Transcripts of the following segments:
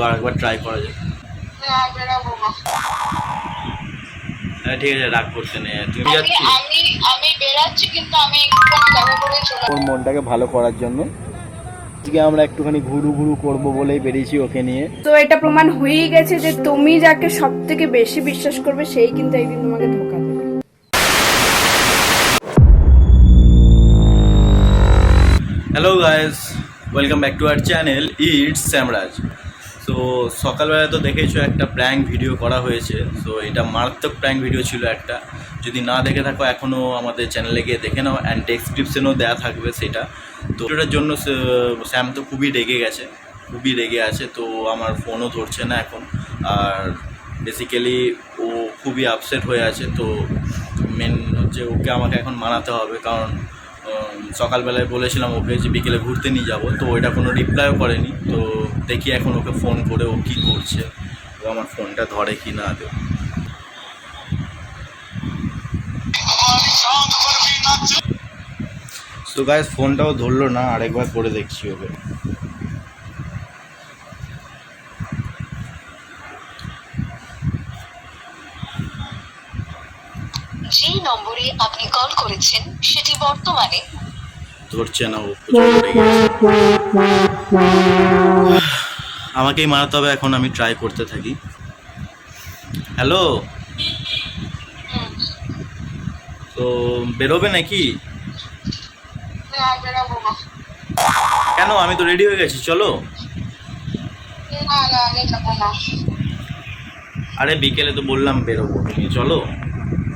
আরেকবার ট্রাই করা যায়। হ্যাঁ ঠিক আছে, রাগ করতে নেই। তুমি যাচ্ছি আমি বেরাচ্ছি, কিন্তু আমি একটুখানি দেখা করে চলে ওর মনটাকে ভালো করার জন্য আজকে আমরা একটুখানি ঘুরু ঘুরু করবো বলেই বেরিয়েছি ওকে নিয়ে। তো এটা প্রমাণ হয়েই গেছে যে তুমি যাকে সব থেকে বেশি বিশ্বাস করবে সেই কিন্তু একদিন তোমাকে ধোকা দেবে। Hello guys, welcome back to our channel it's Samraj. তো সকালবেলা তো দেখেছো একটা প্র্যাঙ্ক ভিডিও করা হয়েছে। তো এটা মারাত্মক প্র্যাঙ্ক ভিডিও ছিল একটা। যদি না দেখে থাকো এখনও আমাদের চ্যানেলে গিয়ে দেখে নাও, অ্যান্ড ডেসক্রিপশনেও দেওয়া থাকবে সেটা। তো এটার জন্য স্যাম তো খুবই রেগে গেছে, খুবই রেগে আছে। তো আমার ফোনও ধরছে না এখন, আর বেসিক্যালি ও খুবই আপসেট হয়ে আছে। তো মেন হচ্ছে ওকে আমাকে এখন মানাতে হবে, কারণ সকালবেলায় বলেছিলাম ওকে যে বিকেলে ঘুরতে নিয়ে যাবো, তো ওইটা কোনো রিপ্লাইও করেনি। তো দেখি এখন ওকে ফোন করে ও কী করছে, ও আমার ফোনটা ধরে কি না দেবে। তো গাইস ফোনটাও ধরলো না, আরেকবার করে দেখছি ওকে। যে নম্বরে আপনি কল করেছেন সেটি বর্তমানে ধরছে না, ও প্রচণ্ড রেগে গেছে। আমাকেই মারাতে হবে এখন, আমি ট্রাই করতে থাকি। হ্যালো, তো বেরোবে নাকি? বেরাবো না। কেন, আমি তো রেডি হয়ে গেছি, চলো। না আমি যাবো না। আরে বিকেলে তো বললাম বেরোবো, তুমি চলো।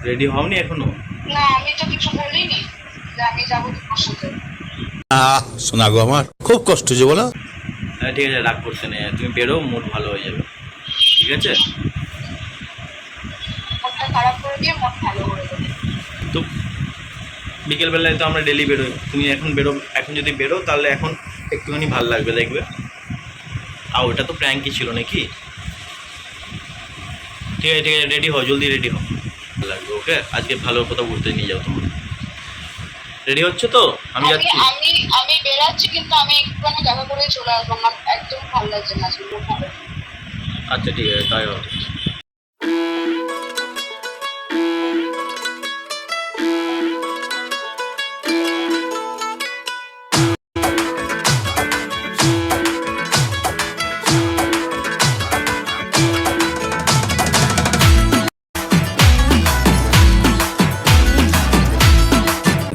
রেডি হওনি এখনো? না আমি তো কিছু বলিনি যে আমি যাবো তোমার সাথে। শোনা গো, আমার খুব কষ্ট যে বলো। হ্যাঁ ঠিক আছে, রাগ করতে নেই, তুমি বেরো, মুড ভালো হয়ে যাবে, ঠিক আছে? মনটা খারাপ করে দিয়ে মন ভালো করে দেবে। তো বিকেলবেলায় তো আমরা ডেলি বেরোই, তুমি এখন বেরো। এখন যদি বেরো তাহলে এখন একটুখানি ভালো লাগবে, দেখবে। আর ওটা তো প্র্যাঙ্কই ছিল নাকি? ঠিক আছে ঠিক আছে, রেডি হও, জলদি রেডি হও, ভালো লাগবে। ওকে আজকে ভালো কোথাও ঘুরতে নিয়ে যাও তোমার। রেডি হচ্ছে তো? আমি যাচ্ছি। আমি বেরাচ্ছি, কিন্তু আমি একটুখানি দেখা করে চলে আসবো। আমার একদম ভালো লাগছে না আজকে, মন খারাপ। আচ্ছা ঠিক আছে, তাই হবে।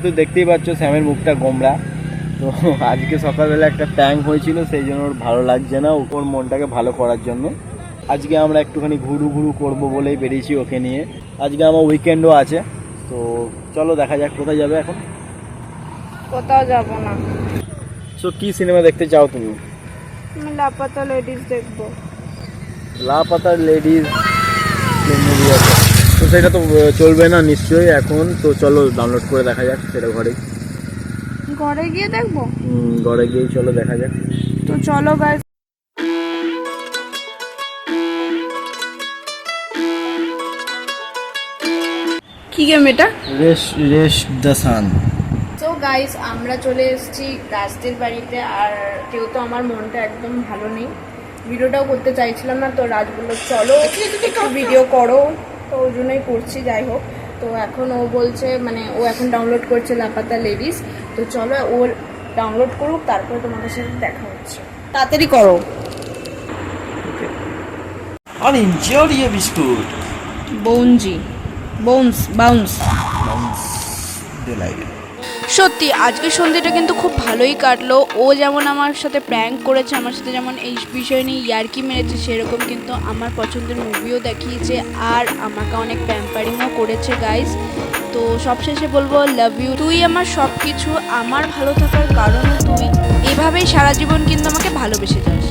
তো দেখতেই পাচ্ছ স্যামের মুখটা গোমড়া। তো আজকে সকালবেলা একটা প্র্যাঙ্ক হয়েছিল, সেই জন্য ওর ভালো লাগছে না। ওর মনটাকে ভালো করার জন্য আজকে আমরা একটুখানি ঘুরু ঘুরু করবো বলেই বেরিয়েছি ওকে নিয়ে। আজকে আমার উইকেন্ডও আছে, তো চলো দেখা যাক কোথায় যাবে এখন। কোথাও যাবো না, সো কী সিনেমা দেখতে চাও তুমি? আমি লাপাতা লেডিস দেখবো। লাপাতা লেডিজ মুভি আছে, তো সেটা তো চলবে না নিশ্চয়ই এখন। তো চলো ডাউনলোড করে দেখা যাক সেটা ঘরে। ঘরে গিয়ে দেখবো? ঘরে গিয়েই চলো দেখা যাক। তো চলো গাইস। কি গেম এটা? রেশ দ্য সান। তো গাইস আমরা চলে এসেছি রাজদের বাড়িতে, আর যেহেতু আমার মনটা একদম ভালো নেই, ভিডিওটাও করতে চাইছিলাম না, তো রাজ বললো চলো একটু ভিডিও করো, তো ওই জন্যই করছি। যাই হোক, তো এখন ও বলছে, মানে ও এখন ডাউনলোড করছে লাপাতা লেডিস। তো চলো ও ডাউনলোড করুক, তারপরে তোমাদের সাথে দেখা হচ্ছে। তাড়াতাড়ি করো। আর এনজয় ইয়ে বিস্কুট বৌনজি বাউন্স। সত্যি আজকের সন্ধ্যেটা কিন্তু খুব ভালোই কাটলো। ও যেমন আমার সাথে প্র্যাঙ্ক করেছে, আমার সাথে যেমন এই বিষয় নিয়ে ইয়ার্কি মেরেছে, সেরকম কিন্তু আমার পছন্দের মুভিও দেখিয়েছে, আর আমাকে অনেক প্যাম্পারিংও করেছে গাইস। তো সবশেষে বলবো লাভ ইউ। তুই আমার সব কিছু, আমার ভালো থাকার কারণও তুই। এভাবেই সারা জীবন কিন্তু আমাকে ভালোবেসে যাস।